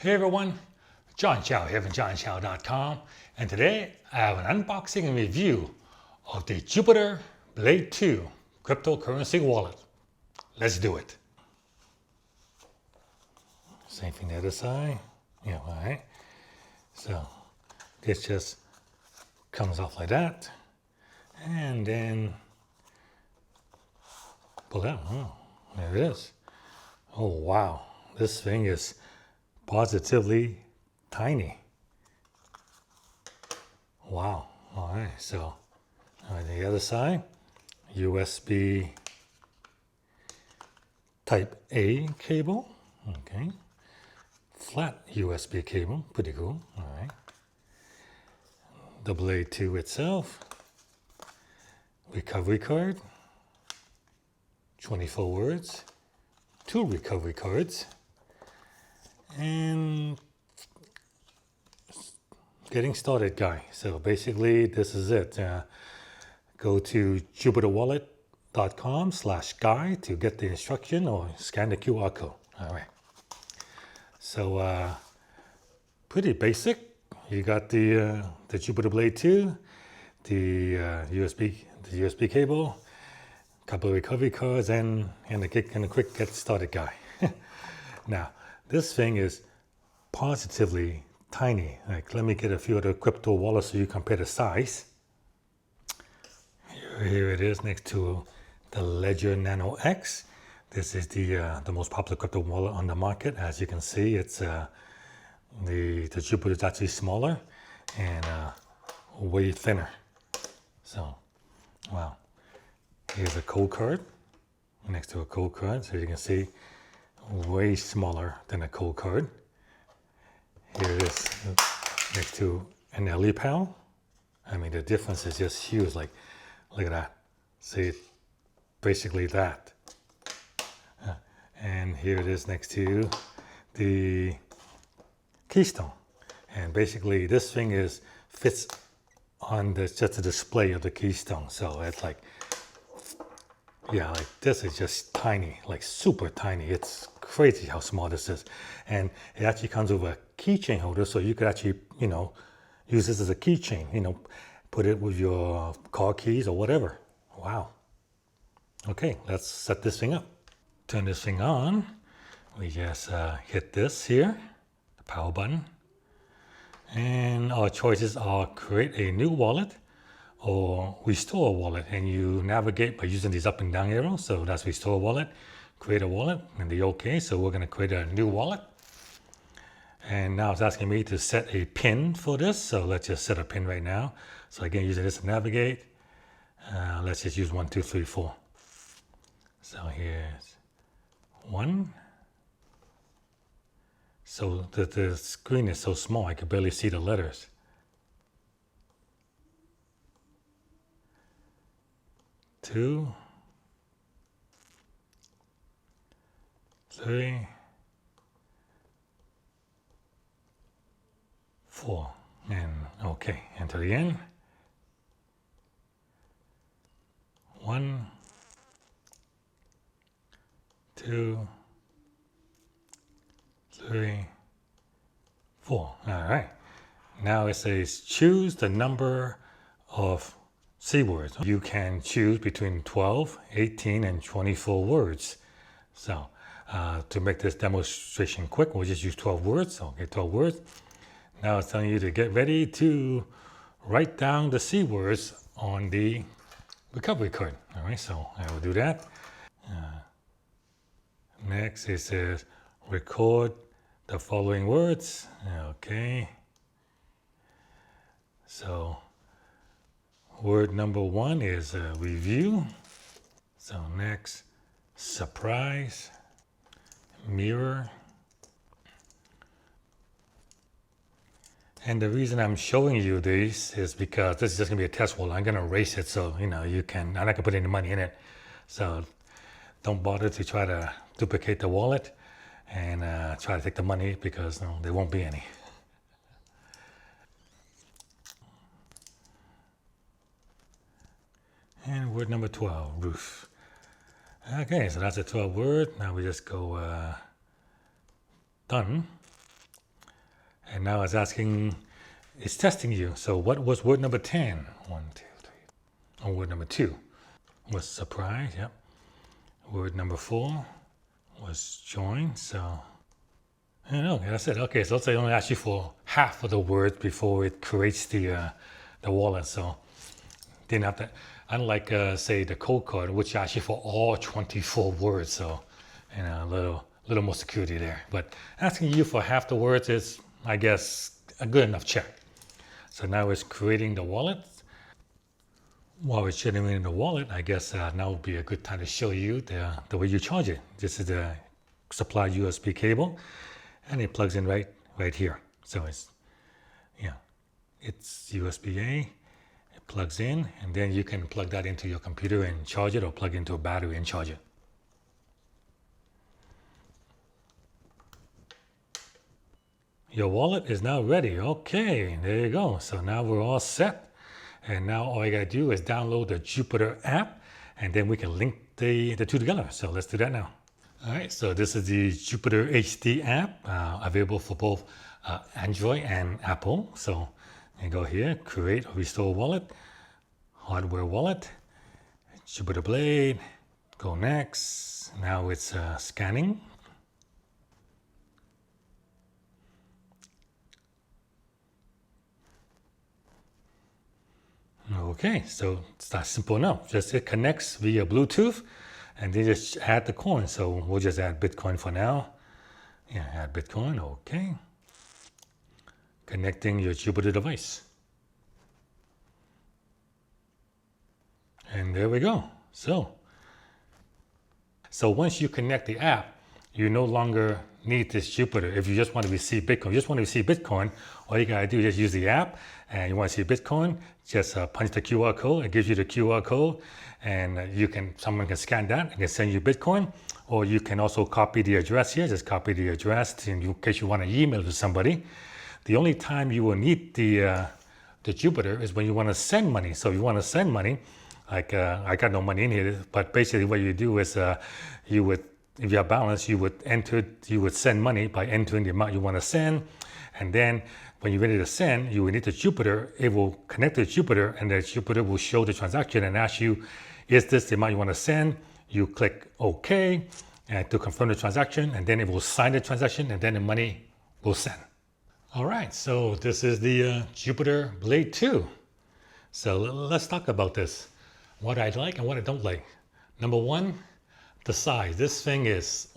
Hey everyone, John Chow here from johnchow.com, and today I have an unboxing and review of the JuBiter Blade II cryptocurrency wallet. Let's do it. Same thing the other side. Yeah, all right. So this just comes off like that, and then pull out. Oh, there it is. Oh wow, this thing is positively tiny. Wow. All right, so on the other side, USB type A cable. Okay, flat USB cable, pretty cool. All right, the Blade 2 itself, recovery card, 24 words, 2 recovery cards, and getting started guide. So basically this is it. Go to jubiterwallet.com/guide to get the instruction or scan the QR code. All right. So pretty basic. You got the JuBiter Blade 2, the USB cable, a couple of recovery cards, and a quick get started guide. Now this thing is positively tiny. Like, let me get a few other crypto wallets so you compare the size. Here it is next to the Ledger Nano X. This is the most popular crypto wallet on the market. As you can see, it's the JuBiter is actually smaller and way thinner. So, wow. Here's a code card next to a code card. So you can see, way smaller than a code card. Here it is next to an LE pal. I mean, the difference is just huge. Like, look at that. See, basically that. And here it is next to the Keystone. And basically, this thing fits on just the display of the Keystone. So it's like, yeah, like this is just tiny, like super tiny. It's crazy how small this is. And it actually comes with a keychain holder, so you could actually, use this as a keychain, put it with your car keys or whatever. Wow. Okay, let's set this thing up. Turn this thing on. We just hit this here, the power button. And our choices are create a new wallet or restore a wallet, and you navigate by using these up and down arrows. So that's restore a wallet, create a wallet, and the OK. So we're going to create a new wallet. And now it's asking me to set a pin for this. So let's just set a pin right now. So again, using this to navigate, let's just use 1, 2, 3, 4. So here's 1. So the screen is so small, I could barely see the letters. 2, 3, 4, and OK. And to the end. 1, 2, 3, 4. All right. Now it says choose the number of C words. You can choose between 12, 18, and 24 words. So to make this demonstration quick, we'll just use 12 words. Okay, 12 words. Now it's telling you to get ready to write down the C words on the recovery card. All right, so I will do that. Next, it says record the following words. Okay. So word number 1 is review. So next, surprise, mirror. And the reason I'm showing you these is because this is just gonna be a test wallet. I'm gonna erase it, so I'm not gonna put any money in it. So don't bother to try to duplicate the wallet and try to take the money, because there won't be any. And word number 12, roof. Okay, so that's a 12 word. Now we just go done. And now it's asking, it's testing you. So what was word number 10? 1, 2, 3. Or word number 2 was surprise. Yep. Word number 4 was join. So I don't know. That's it. Okay. So let's say it only asks you for half of the words before it creates the wallet. So didn't have to, unlike say the code card, which asks you for all 24 words. So a little more security there. But asking you for half the words is, I guess, a good enough check. So now it's creating the wallet. While it's generating the wallet, I guess now would be a good time to show you the way you charge it. This is the supply USB cable, and it plugs in right here. So it's USB-A. It plugs in, and then you can plug that into your computer and charge it, or plug into a battery and charge it. Your wallet is now ready. Okay, there you go. So now we're all set. And now all you gotta do is download the JuBiter app, and then we can link the two together. So let's do that now. All right, so this is the JuBiter HD app, available for both Android and Apple. So you go here, create or restore wallet, hardware wallet, JuBiter Blade, go next. Now it's scanning. Okay, so it's that simple enough. Just it connects via Bluetooth, and then just add the coin. So we'll just add Bitcoin for now. Yeah, add Bitcoin. Okay. Connecting your JuBiter device. And there we go. So once you connect the app, you no longer need this JuBiter. If you just want to receive Bitcoin, all you gotta do is just use the app. And you want to see Bitcoin, just punch the QR code. It gives you the QR code, and someone can scan that and can send you Bitcoin. Or you can also copy the address here. Just copy the address in case you want to email it to somebody. The only time you will need the JuBiter is when you want to send money. So if you want to send money, like I got no money in here, but basically what you do is you would, if you have balance, you would send money by entering the amount you want to send, and then when you're ready to send, you will need the JuBiter. It will connect to the JuBiter, and the JuBiter will show the transaction and ask you, is this the amount you want to send? You click OK to confirm the transaction, and then it will sign the transaction, and then the money will send. All right, so this is the JuBiter Blade II. So let's talk about this. What I like and what I don't like. Number one, the size. This thing is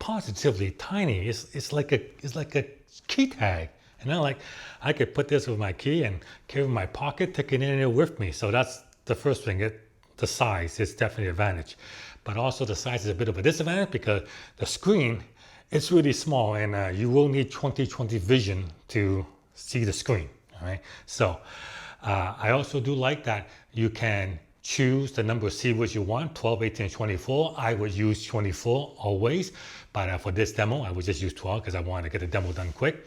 positively tiny. It's like a key tag, and I could put this with my key and carry it in my pocket, take it in there with me. So that's the first thing. The size is definitely an advantage, but also the size is a bit of a disadvantage because the screen is really small, and you will need 20/20 vision to see the screen. All right. So I also do like that you can choose the number of seedwords you want, 12, 18, 24. I would use 24 always, but for this demo, I would just use 12 because I wanted to get the demo done quick.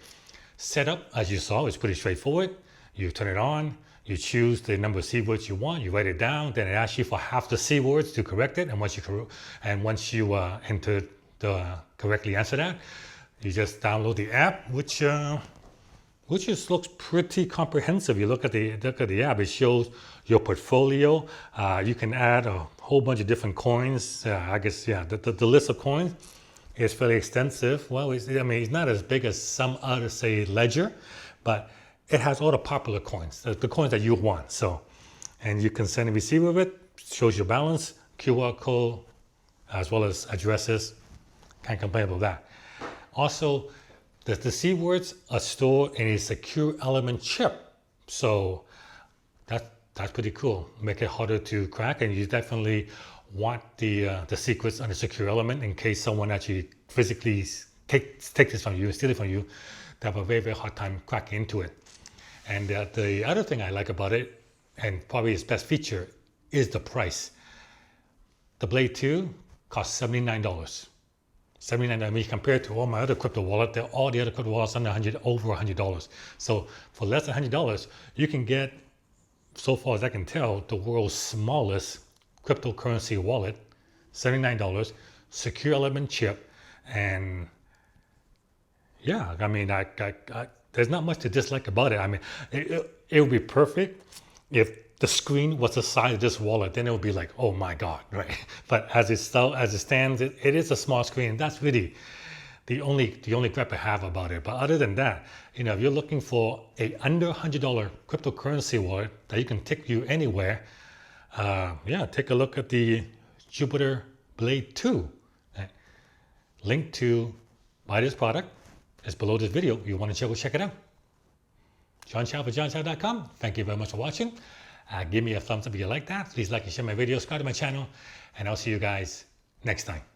Setup, as you saw, is pretty straightforward. You turn it on, you choose the number of seedwords you want, you write it down, then it asks you for half the seedwords to correct it, and once you correctly answer that, you just download the app, which just looks pretty comprehensive. You look at the app, it shows your portfolio. You can add a whole bunch of different coins. I guess, yeah, the list of coins is fairly extensive. Well, it's not as big as some other, say, ledger, but it has all the popular coins, the coins that you want. So, and you can send and receive with it, shows your balance, QR code, as well as addresses. Can't complain about that. Also, the seed words are stored in a secure element chip. So that's pretty cool. Make it harder to crack, and you definitely want the secrets on the secure element in case someone actually physically takes this from you and steal it from you. They have a very, very hard time cracking into it. And the other thing I like about it, and probably its best feature, is the price. The Blade II costs $79. $79. I mean, compared to all my other crypto wallets, all the other crypto wallets under over $100. So for less than $100, you can get, so far as I can tell, the world's smallest cryptocurrency wallet, $79, secure element chip, and yeah, I mean, there's not much to dislike about it. I mean, it would be perfect if the screen was the size of this wallet. Then it would be like, oh my God, right? But as it stands, it is a small screen. That's really the only gripe I have about it. But other than that, if you're looking for a under $100 cryptocurrency wallet that you can take you anywhere, yeah, take a look at the JuBiter Blade II. Link to buy this product is below this video. If you want to check it out. John Chow for johnchow.com. Thank you very much for watching. Give me a thumbs up if you like that. Please like and share my videos, subscribe to my channel, and I'll see you guys next time.